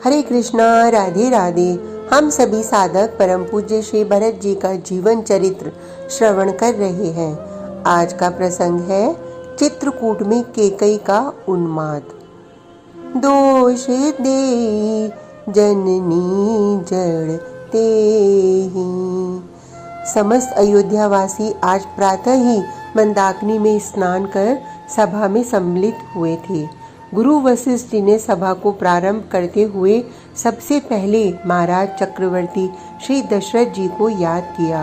हरे कृष्णा, राधे राधे। हम सभी साधक परम पूज्य श्री भरत जी का जीवन चरित्र श्रवण कर रहे हैं। आज का प्रसंग है चित्रकूट में केकई का उन्माद। दोष दे जननी जड़ तेहि। समस्त अयोध्यावासी आज प्रातः ही मंदाकिनी में स्नान कर सभा में सम्मिलित हुए थे। गुरु वशिष्ठ जी ने सभा को प्रारंभ करते हुए सबसे पहले महाराज चक्रवर्ती श्री दशरथ जी को याद किया।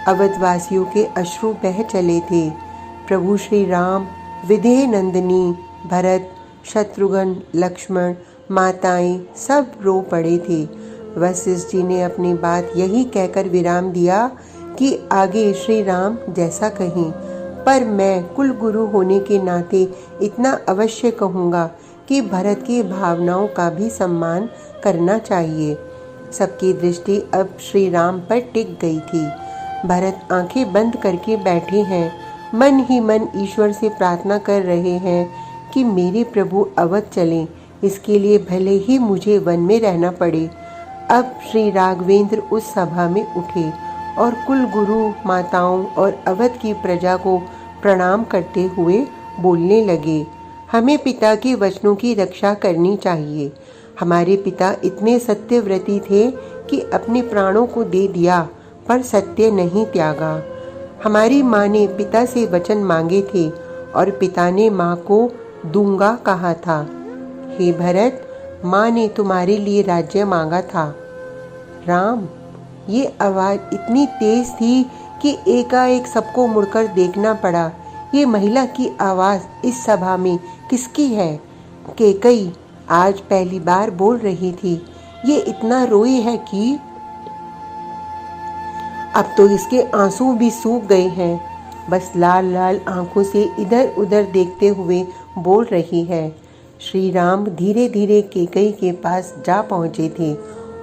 अवधवासियों के अश्रु बह चले थे। प्रभु श्री राम, विदेह नंदिनी, भरत, शत्रुघ्न, लक्ष्मण, माताएं सब रो पड़े थे। वशिष्ठ जी ने अपनी बात यही कहकर विराम दिया कि आगे श्री राम जैसा कहें, पर मैं कुल गुरु होने के नाते इतना अवश्य कहूँगा कि भरत की भावनाओं का भी सम्मान करना चाहिए। सबकी दृष्टि अब श्री राम पर टिक गई थी। भरत आंखें बंद करके बैठे हैं, मन ही मन ईश्वर से प्रार्थना कर रहे हैं कि मेरे प्रभु अवध चलें, इसके लिए भले ही मुझे वन में रहना पड़े। अब श्री राघवेंद्र उस सभा में उठे और कुल गुरु, माताओं और अवध की प्रजा को प्रणाम करते हुए बोलने लगे। हमें पिता के वचनों की रक्षा करनी चाहिए। हमारे पिता इतने सत्यव्रती थे कि अपने प्राणों को दे दिया पर सत्य नहीं त्यागा। हमारी माँ ने पिता से वचन मांगे थे और पिता ने माँ को दूंगा कहा था। हे भरत, माँ ने तुम्हारे लिए राज्य मांगा था। राम, ये आवाज इतनी तेज थी कि एकाएक सबको मुड़कर देखना पड़ा। ये महिला की आवाज इस सभा में किसकी है? केकई आज पहली बार बोल रही थी। ये इतना रोई है कि अब तो इसके आंसू भी सूख गए हैं। बस लाल लाल आंखों से इधर उधर देखते हुए बोल रही है। श्री राम धीरे धीरे केकई के पास जा पहुंचे थे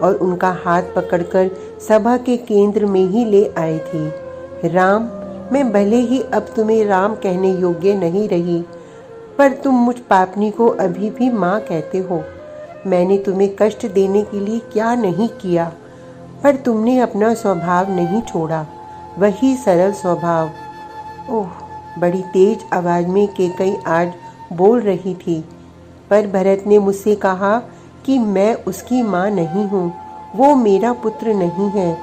और उनका हाथ पकड़कर सभा के केंद्र में ही ले आए थे। राम, मैं भले ही अब तुम्हें राम कहने योग्य नहीं रही, पर तुम मुझ पापनी को अभी भी माँ कहते हो। मैंने तुम्हें कष्ट देने के लिए क्या नहीं किया, पर तुमने अपना स्वभाव नहीं छोड़ा, वही सरल स्वभाव। ओह, बड़ी तेज आवाज में केकई आज बोल रही थी। पर भरत ने मुझसे कहा कि मैं उसकी माँ नहीं हूँ, वो मेरा पुत्र नहीं है।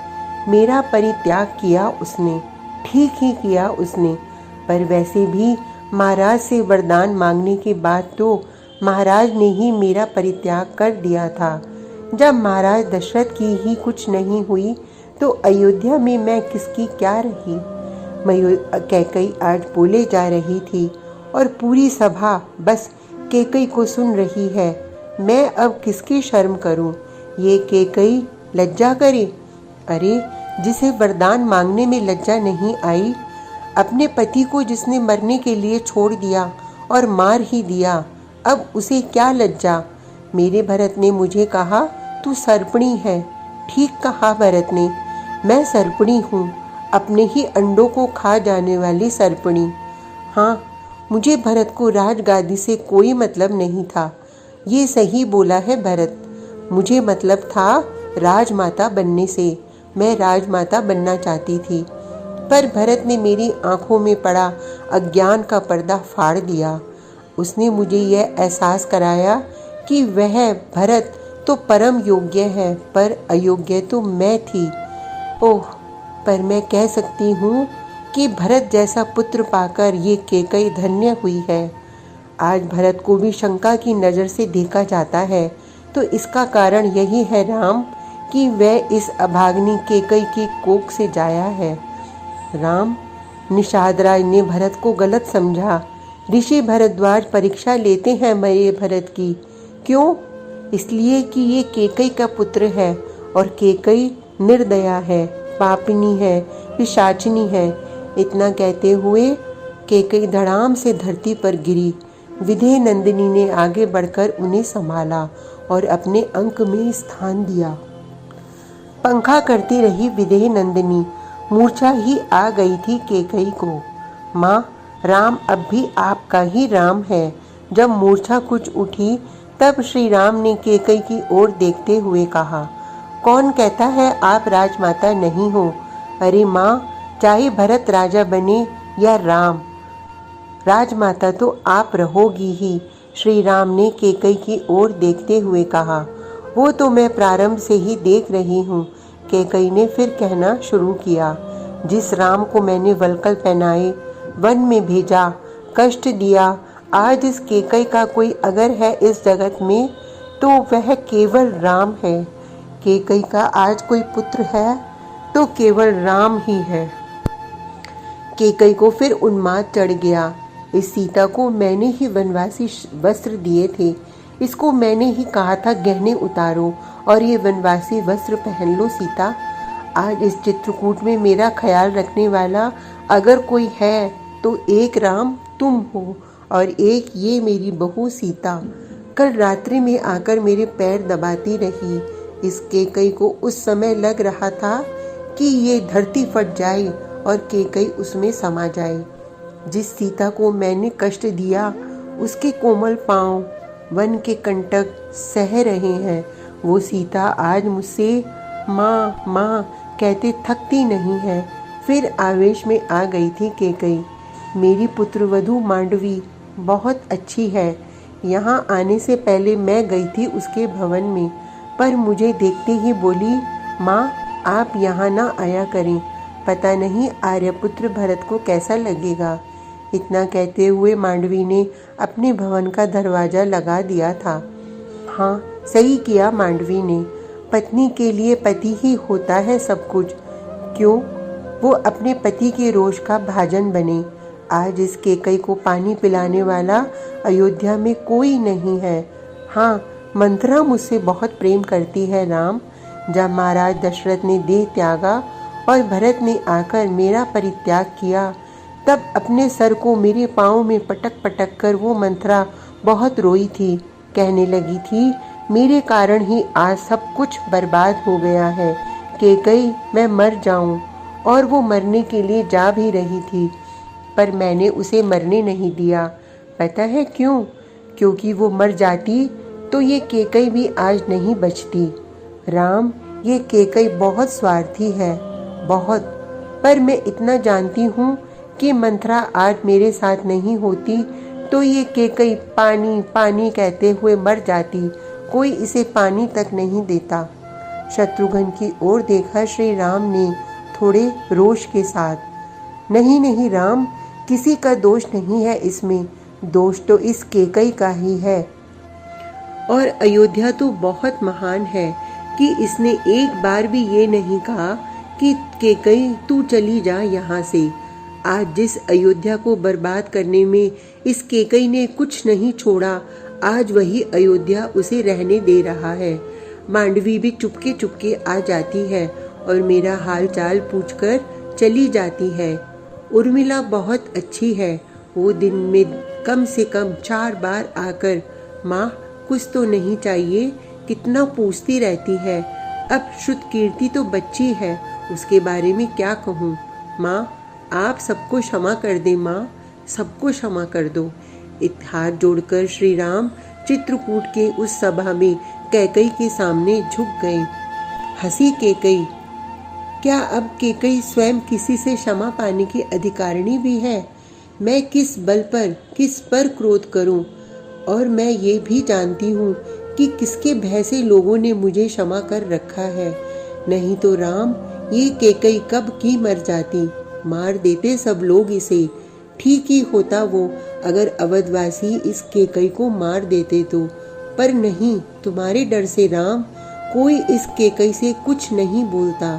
मेरा परित्याग किया उसने, ठीक ही किया उसने। पर वैसे भी महाराज से वरदान मांगने के बाद तो महाराज ने ही मेरा परित्याग कर दिया था। जब महाराज दशरथ की ही कुछ नहीं हुई तो अयोध्या में मैं किसकी क्या रही। कैकई आज बोले जा रही थी और पूरी सभा बस केकई को सुन रही है। मैं अब किसकी शर्म करूं? ये केकई लज्जा करे। अरे, जिसे वरदान मांगने में लज्जा नहीं आई, अपने पति को जिसने मरने के लिए छोड़ दिया और मार ही दिया, अब उसे क्या लज्जा। मेरे भरत ने मुझे कहा तू सर्पणी है। ठीक कहा भरत ने, मैं सर्पणी हूँ, अपने ही अंडों को खा जाने वाली सर्पणी। हाँ, मुझे भरत को राजगादी से कोई मतलब नहीं था। ये सही बोला है भरत, मुझे मतलब था राजमाता बनने से। मैं राजमाता बनना चाहती थी, पर भरत ने मेरी आंखों में पड़ा अज्ञान का पर्दा फाड़ दिया। उसने मुझे यह एहसास कराया कि वह भरत तो परम योग्य है, पर अयोग्य तो मैं थी। ओह, पर मैं कह सकती हूँ कि भरत जैसा पुत्र पाकर ये केकई धन्य हुई है। आज भरत को भी शंका की नज़र से देखा जाता है, तो इसका कारण यही है राम कि वह इस अभागिनी केकई की कोख से जाया है। राम, निषाद राज ने भरत को गलत समझा। ऋषि भरद्वाज परीक्षा लेते हैं मेरे भरत की। क्यों? इसलिए कि ये केकई का पुत्र है और केकई निर्दया है, पापिनी है, पिशाचिनी है। इतना कहते हुए केकई धड़ाम से धरती पर गिरी। विदेह नंदिनी ने आगे बढ़कर उन्हें संभाला और अपने अंक में स्थान दिया। पंखा करती रही विदेह नंदिनी, मूर्छा ही आ गई थी केकई को। माँ, राम अब भी आपका ही राम है। जब मूर्छा कुछ उठी तब श्री राम ने कैकई की ओर देखते हुए कहा, कौन कहता है आप राजमाता नहीं हो? अरे माँ, चाहे भरत राजा बने या राम, राजमाता तो आप रहोगी ही। श्री राम ने कैकई की ओर देखते हुए कहा, वो तो मैं प्रारंभ से ही देख रही हूँ। कैकई ने फिर कहना शुरू किया, जिस राम को मैंने वलकल पहनाए, वन में भेजा, कष्ट दिया, आज इस कैकई का कोई अगर है इस जगत में तो वह केवल राम है। कैकई का आज कोई पुत्र है तो केवल राम ही है। कैकई को फिर उन्माद चढ़ गया। इस सीता को मैंने ही वनवासी वस्त्र दिए थे, इसको मैंने ही कहा था गहने उतारो और ये वनवासी वस्त्र पहन लो सीता। आज इस चित्रकूट में मेरा ख्याल रखने वाला अगर कोई है तो एक राम तुम हो और एक ये मेरी बहू सीता। कल रात्रि में आकर मेरे पैर दबाती रही। इस कैकई को उस समय लग रहा था कि ये धरती फट जाए और कैकई उसमें समा जाए। जिस सीता को मैंने कष्ट दिया उसके कोमल पांव वन के कंटक सह रहे हैं। वो सीता आज मुझसे माँ माँ कहते थकती नहीं है। फिर आवेश में आ गई थी कैकई, मेरी पुत्रवधू मांडवी बहुत अच्छी है। यहाँ आने से पहले मैं गई थी उसके भवन में, पर मुझे देखते ही बोली, माँ आप यहाँ ना आया करें, पता नहीं आर्यपुत्र भरत को कैसा लगेगा। इतना कहते हुए मांडवी ने अपने भवन का दरवाजा लगा दिया था। हाँ, सही किया मांडवी ने, पत्नी के लिए पति ही होता है सब कुछ। क्यों वो अपने पति के रोष का भाजन बने। आज इस कैकई को पानी पिलाने वाला अयोध्या में कोई नहीं है। हाँ, मंथरा मुझसे बहुत प्रेम करती है राम। जब महाराज दशरथ ने देह त्यागा और भरत ने आकर मेरा परित्याग किया, तब अपने सर को मेरे पाँव में पटक पटक कर वो मंथरा बहुत रोई थी। कहने लगी थी, मेरे कारण ही आज सब कुछ बर्बाद हो गया है। कैकई मैं मर जाऊं। और वो मरने के लिए जा भी रही थी, पर मैंने उसे मरने नहीं दिया। पता है क्यों? क्योंकि वो मर जाती तो ये कैकई भी आज नहीं बचती। राम, ये कैकई बहुत स्वार्थी है, बहुत। पर मैं इतना जानती हूँ कि मंथरा आज मेरे साथ नहीं होती तो ये कैकई पानी पानी कहते हुए मर जाती। कोई इसे पानी तक नहीं देता। शत्रुघ्न की ओर देखा श्री राम ने थोड़े रोष के साथ। नहीं नहीं राम, किसी का दोष नहीं है इसमें, दोष तो इस कैकई का ही है। और अयोध्या तो बहुत महान है कि इसने एक बार भी ये नहीं कहा कि कैकई तू चली जा यहाँ से। आज जिस अयोध्या को बर्बाद करने में इस कैकई ने कुछ नहीं छोड़ा, आज वही अयोध्या उसे रहने दे रहा है। मांडवी भी चुपके चुपके आ जाती है और मेरा हाल चाल पूछकर चली जाती है। उर्मिला बहुत अच्छी है, वो दिन में कम से कम 4 बार आकर माँ कुछ तो नहीं चाहिए कितना पूछती रहती है। अब श्रुत कीर्ति तो बच्ची है, उसके बारे में क्या कहूँ। माँ आप सबको क्षमा कर दे, माँ सबको क्षमा कर दो। हाथ जोड़कर श्री राम चित्रकूट के उस सभा में कैकई के सामने झुक गए। हंसी कैकई, क्या अब कैकई स्वयं किसी से क्षमा पाने की अधिकारिणी भी है? मैं किस बल पर, किस पर क्रोध करूं? और मैं ये भी जानती हूँ कि किसके भय से लोगों ने मुझे क्षमा कर रखा है। नहीं तो राम, ये कैकई कब की मर जाती, मार देते सब लोग इसे। ठीक ही होता वो अगर अवधवासी इस कैकई को मार देते तो, पर नहीं, तुम्हारे डर से राम कोई इस कैकई से कुछ नहीं बोलता।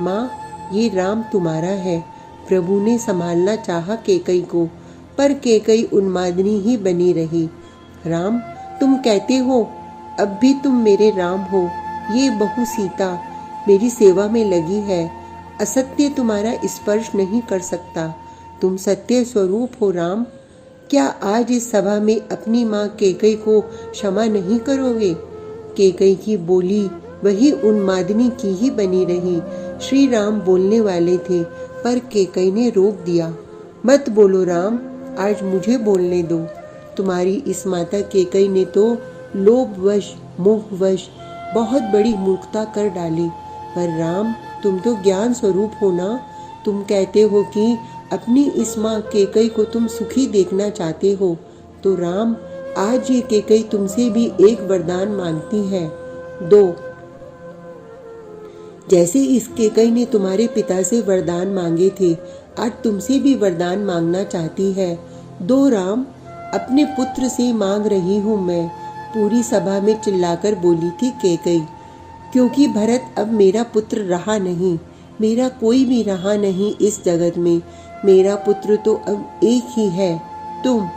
माँ, ये राम तुम्हारा है। प्रभु ने संभालना चाहा कैकई को, पर कैकई उन्मादनी ही बनी रही। राम, तुम कहते हो अब भी तुम मेरे राम हो। ये बहू सीता मेरी सेवा में लगी है, असत्य तुम्हारा स्पर्श नहीं कर सकता। तुम सत्य स्वरूप हो राम। क्या आज इस सभा में अपनी माँ कैकई को क्षमा नहीं करोगे? कैकई की बोली वही उन्मादनी की ही बनी रही। श्री राम बोलने वाले थे, पर कैकई ने रोक दिया। मत बोलो राम, आज मुझे बोलने दो। तुम्हारी इस माता कैकई ने तो लोभवश मोहवश बहुत बड़ी मूर्खता कर डाली। पर राम, तुम तो ज्ञान स्वरूप हो ना। तुम कहते हो कि अपनी इस माँ कैकेयी को तुम सुखी देखना चाहते हो, तो राम, आज ये कैकेयी तुमसे भी एक वरदान मांगती है। दो। जैसे इस कैकेयी ने तुम्हारे पिता से वरदान मांगे थे, आज तुमसे भी वरदान मांगना चाहती है। दो राम, अपने पुत्र से मांग रही हूँ मैं, पूरी सभा में चिल्लाकर बोली थी कैकेयी। क्योंकि भरत अब मेरा पुत्र रहा नहीं, मेरा कोई भी रहा नहीं इस जगत में। मेरा पुत्र तो अब एक ही है, तुम।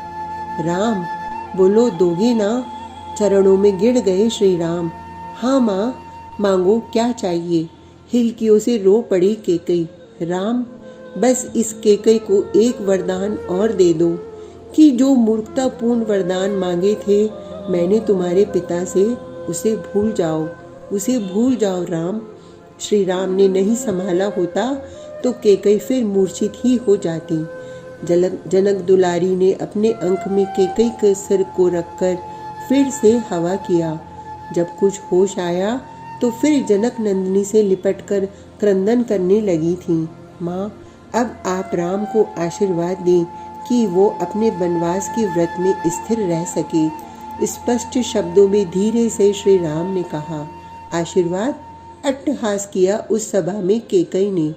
राम, बोलो, दोगे ना? चरणों में गिर गए श्री राम। हाँ माँ, मांगो, क्या चाहिए? हिलकियों से रो पड़ी कैकेयी। राम, बस इस कैकेयी को एक वरदान और दे दो कि जो मूर्खतापूर्ण वरदान मांगे थे मैंने तुम्हारे पिता से, उसे भूल जाओ, उसे भूल जाओ राम। श्री राम ने नहीं संभाला होता तो कैकेयी फिर मूर्छित ही हो जाती। जनक दुलारी ने अपने अंक में कैकेयी के सिर को रखकर फिर से हवा किया। जब कुछ होश आया तो फिर जनक नंदिनी से लिपटकर क्रंदन करने लगी थी। माँ, अब आप राम को आशीर्वाद दें कि वो अपने वनवास के व्रत में स्थिर रह सके। स्पष्ट शब्दों में धीरे से श्री राम ने कहा। आशीर्वाद? अट्टहास किया उस सभा में कैकेयी ने।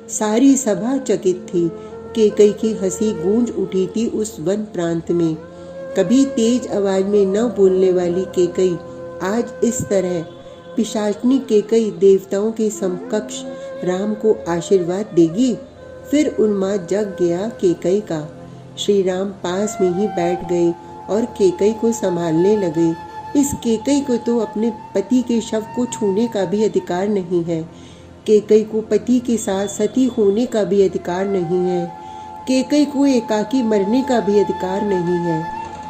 सारी सभा चकित थी। कैकेयी की हंसी गूंज उठी थी उस वन प्रांत में। कभी तेज आवाज में न बोलने वाली कैकेयी आज इस तरह, पिशाचनी कैकेयी देवताओं के समकक्ष राम को आशीर्वाद देगी? फिर उन्माद जग गया कैकेयी का। श्री राम पास में ही बैठ गए और कैकेयी को संभालने लगे। इस कैकेयी को तो अपने पति के शव को छूने का भी अधिकार नहीं है। कैकेयी को पति के साथ सती होने का भी अधिकार नहीं है। कैकेयी को एकाकी मरने का भी अधिकार नहीं है।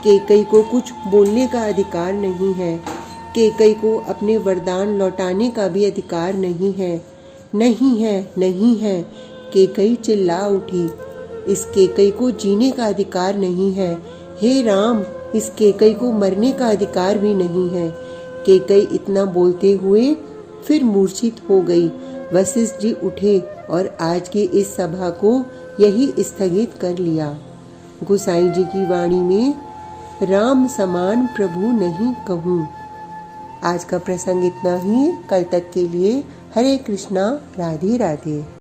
कैकेयी को कुछ बोलने का अधिकार नहीं है। कैकेयी को अपने वरदान लौटाने का भी अधिकार नहीं है। नहीं है, नहीं है, कैकेयी चिल्ला उठी। इस कैकेयी को जीने का अधिकार नहीं है। हे राम, इस कैकेयी को मरने का अधिकार भी नहीं है। कैकेयी इतना बोलते हुए फिर मूर्छित हो गई। वशिष्ठ जी उठे और आज की इस सभा को यही स्थगित कर लिया। गोसाई जी की वाणी में राम समान प्रभु नहीं कहूँ। आज का प्रसंग इतना ही। कल तक के लिए हरे कृष्णा, राधे राधे।